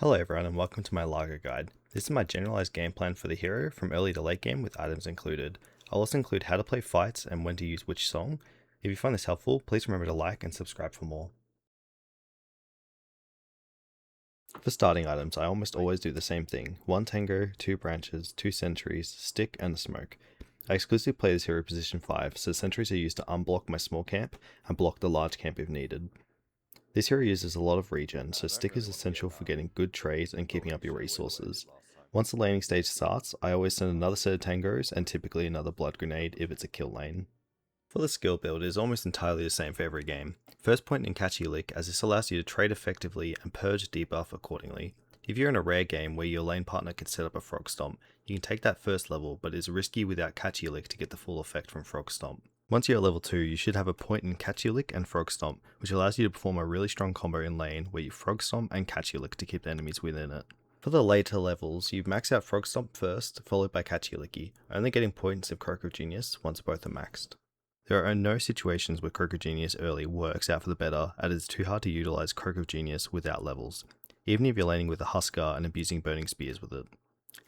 Hello everyone and welcome to my Largo guide. This is my generalized game plan for the hero from early to late game with items included. I'll also include how to play fights and when to use which song. If you find this helpful, please remember to like and subscribe for more. For starting items, I almost always do the same thing. 1 tango, 2 branches, 2 sentries, stick and a smoke. I exclusively play this hero position 5, so sentries are used to unblock my small camp and block the large camp if needed. This hero uses a lot of regen, so stick is essential for getting good trades and keeping up your resources. Once the laning stage starts, I always send another set of tangos and typically another blood grenade if it's a kill lane. For the skill build, it is almost entirely the same for every game. First point in Catchy Lick, as this allows you to trade effectively and purge debuff accordingly. If you're in a rare game where your lane partner can set up a Frog Stomp, you can take that first level, but it is risky without Catchy Lick to get the full effect from Frog Stomp. Once you're at level 2, you should have a point in Catchy Lick and Frog Stomp, which allows you to perform a really strong combo in lane where you Frog Stomp and Catchy Lick to keep the enemies within it. For the later levels, you max out Frog Stomp first, followed by Catchy Licky, only getting points of Croak of Genius once both are maxed. There are no situations where Croak of Genius early works out for the better, as it is too hard to utilize Croak of Genius without levels, even if you're laning with a Huskar and abusing Burning Spears with it.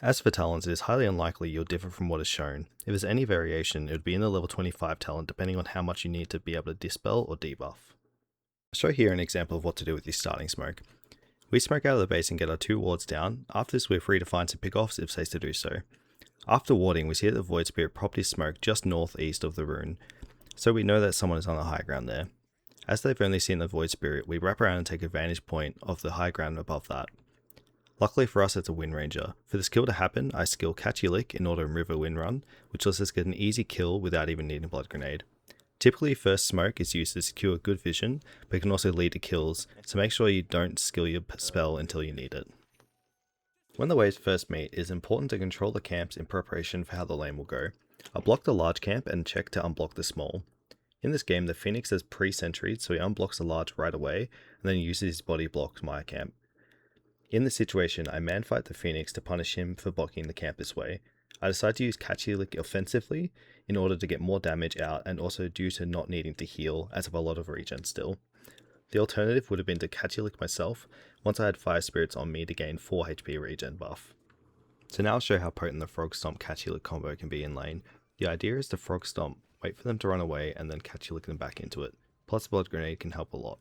As for talents, it is highly unlikely you'll differ from what is shown. If there's any variation, it would be in the level 25 talent depending on how much you need to be able to dispel or debuff. I'll show here an example of what to do with this starting smoke. We smoke out of the base and get our 2 wards down. After this, we're free to find some pickoffs if safe to do so. After warding, we see that the Void Spirit popped his smoke just northeast of the rune, so we know that someone is on the high ground there. As they've only seen the Void Spirit, we wrap around and take a vantage point of the high ground above that. Luckily for us, it's a Wind Ranger. For this kill to happen, I skill Catchy Lick in order to remove a Wind Run, which lets us get an easy kill without even needing a Blood Grenade. Typically, first smoke is used to secure good vision, but it can also lead to kills, so make sure you don't skill your spell until you need it. When the waves first meet, it is important to control the camps in preparation for how the lane will go. I'll block the large camp and check to unblock the small. In this game, the Phoenix is pre-sentried, so he unblocks the large right away, and then uses his body block my camp. In this situation, I man-fight the Phoenix to punish him for blocking the camp this way. I decide to use Catchy Lick offensively in order to get more damage out and also due to not needing to heal as I have a lot of regen still. The alternative would have been to Catchy Lick myself once I had Fire Spirits on me to gain 4 HP regen buff. So now I'll show how potent the Frog Stomp Catchy Lick combo can be in lane. The idea is to Frog Stomp, wait for them to run away and then Catchy Lick them back into it, plus Blood Grenade can help a lot.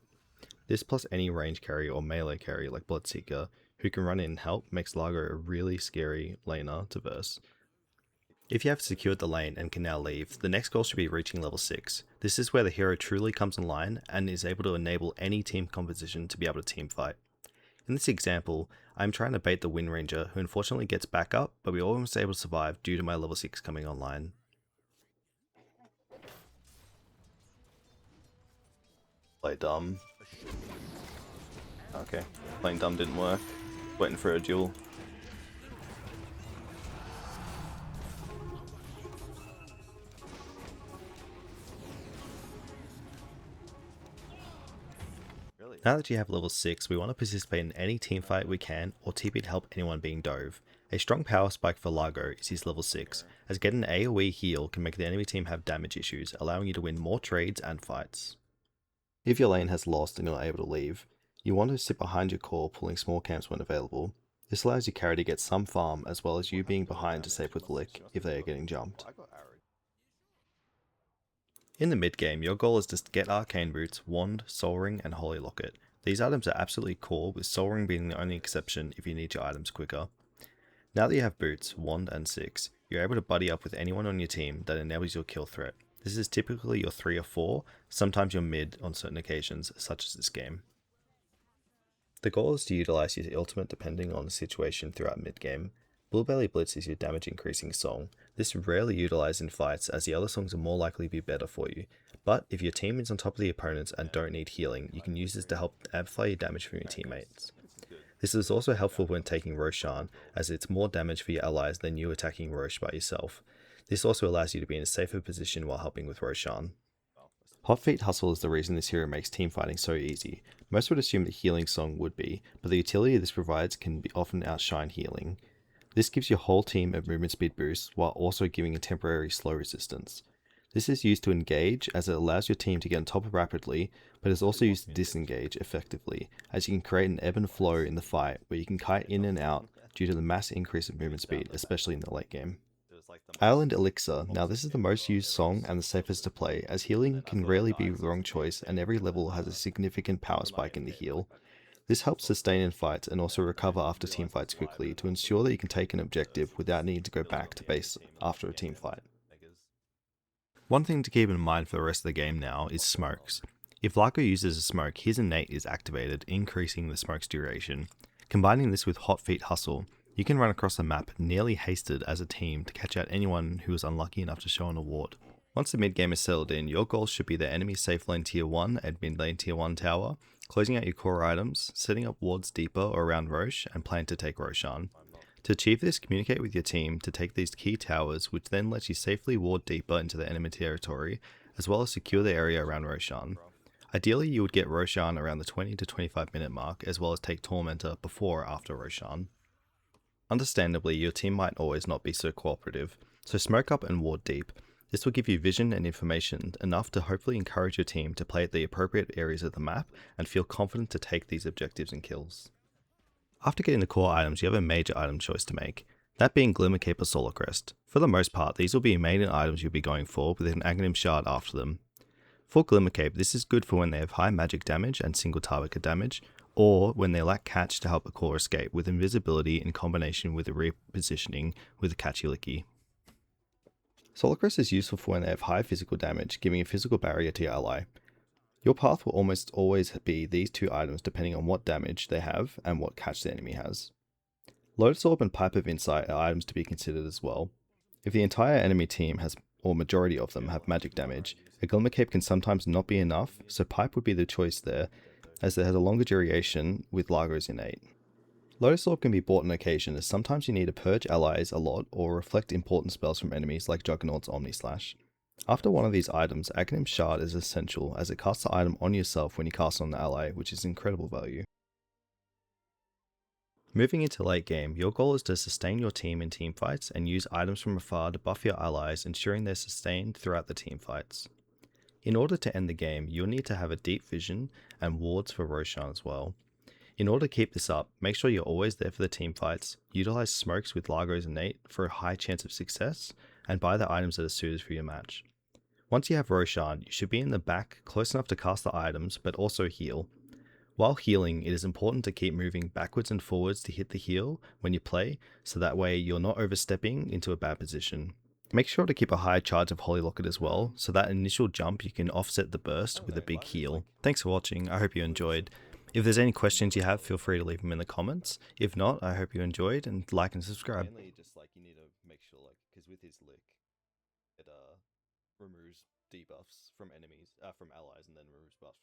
This plus any range carry or melee carry like Bloodseeker who can run in and help makes Largo a really scary laner to verse. If you have secured the lane and can now leave, the next goal should be reaching level 6. This is where the hero truly comes online and is able to enable any team composition to be able to team fight. In this example, I am trying to bait the Wind Ranger who unfortunately gets back up, but we are almost able to survive due to my level 6 coming online. Play dumb. Okay, playing dumb didn't work. Waiting for a duel. Now that you have level 6, we want to participate in any teamfight we can or TP to help anyone being dove. A strong power spike for Largo is his level 6, as getting an AoE heal can make the enemy team have damage issues, allowing you to win more trades and fights. If your lane has lost and you're not able to leave, you want to sit behind your core pulling small camps when available. This allows your carry to get some farm as well as you being behind to save with Lick if they are getting jumped. In the mid game, your goal is to get Arcane Boots, Wand, Soul Ring, and Holy Locket. These items are absolutely core, with Soul Ring being the only exception if you need your items quicker. Now that you have Boots, Wand, and 6, you're able to buddy up with anyone on your team that enables your kill threat. This is typically your 3 or 4, sometimes your mid on certain occasions, such as this game. The goal is to utilize your ultimate depending on the situation throughout mid game. Bluebelly Blitz is your damage increasing song. This is rarely utilized in fights as the other songs are more likely to be better for you, but if your team is on top of the opponents and don't need healing, you can use this to help amplify your damage from your teammates. This is also helpful when taking Roshan, as it's more damage for your allies than you attacking Rosh by yourself. This also allows you to be in a safer position while helping with Roshan. Hot Feet Hustle is the reason this hero makes teamfighting so easy. Most would assume that Healing Song would be, but the utility this provides can often outshine healing. This gives your whole team a movement speed boost while also giving a temporary slow resistance. This is used to engage as it allows your team to get on top rapidly, but is also used to disengage effectively, as you can create an ebb and flow in the fight where you can kite in and out due to the mass increase of movement speed, especially in the late game. Island Elixir. Now this is the most used song and the safest to play, as healing can rarely be the wrong choice and every level has a significant power spike in the heal. This helps sustain in fights and also recover after team fights quickly to ensure that you can take an objective without needing to go back to base after a team fight. One thing to keep in mind for the rest of the game now is smokes. If Largo uses a smoke, his innate is activated, increasing the smoke's duration. Combining this with Hot Feet Hustle, you can run across the map nearly hasted as a team to catch out anyone who is unlucky enough to show an award. Once the mid game is settled in, your goal should be the enemy safe lane tier 1 and mid lane tier 1 tower, closing out your core items, setting up wards deeper or around Roche, and plan to take Roshan. To achieve this, communicate with your team to take these key towers, which then lets you safely ward deeper into the enemy territory, as well as secure the area around Roshan. Ideally, you would get Roshan around the 20 to 25 minute mark, as well as take Tormentor before or after Roshan. Understandably, your team might always not be so cooperative, so smoke up and ward deep. This will give you vision and information enough to hopefully encourage your team to play at the appropriate areas of the map and feel confident to take these objectives and kills. After getting the core items, you have a major item choice to make, that being Glimmer Cape or Solar Crest. For the most part, these will be main items you'll be going for with an Aghanim Shard after them. For Glimmer Cape, this is good for when they have high magic damage and single target damage, or when they lack catch to help a core escape with invisibility in combination with a repositioning with a catchy licky. Solar Crest is useful for when they have high physical damage, giving a physical barrier to your ally. Your path will almost always be these two items depending on what damage they have and what catch the enemy has. Lotus Orb and Pipe of Insight are items to be considered as well. If the entire enemy team has, or majority of them, have magic damage, a Glimmer Cape can sometimes not be enough, so Pipe would be the choice there, as it has a longer duration with Largo's innate. Lotus Orb can be bought on occasion, as sometimes you need to purge allies a lot or reflect important spells from enemies like Juggernaut's Omni Slash. After one of these items, Aghanim Shard is essential as it casts the item on yourself when you cast it on the ally, which is incredible value. Moving into late game, your goal is to sustain your team in teamfights and use items from afar to buff your allies, ensuring they're sustained throughout the teamfights. In order to end the game, you'll need to have a deep vision and wards for Roshan as well. In order to keep this up, make sure you're always there for the teamfights, utilize smokes with Largo's innate for a high chance of success, and buy the items that are suited for your match. Once you have Roshan, you should be in the back close enough to cast the items, but also heal. While healing, it is important to keep moving backwards and forwards to hit the heal when you play, so that way you're not overstepping into a bad position. Make sure to keep a high charge of Holy Locket as well, so that initial jump you can offset the burst with a big heal. Thanks for watching, I hope you enjoyed. If there's any questions you have, feel free to leave them in the comments. If not, I hope you enjoyed, and like and subscribe. Mainly just like you need to make sure, like, because with his lick, it removes debuffs from enemies, from allies, and then removes buffs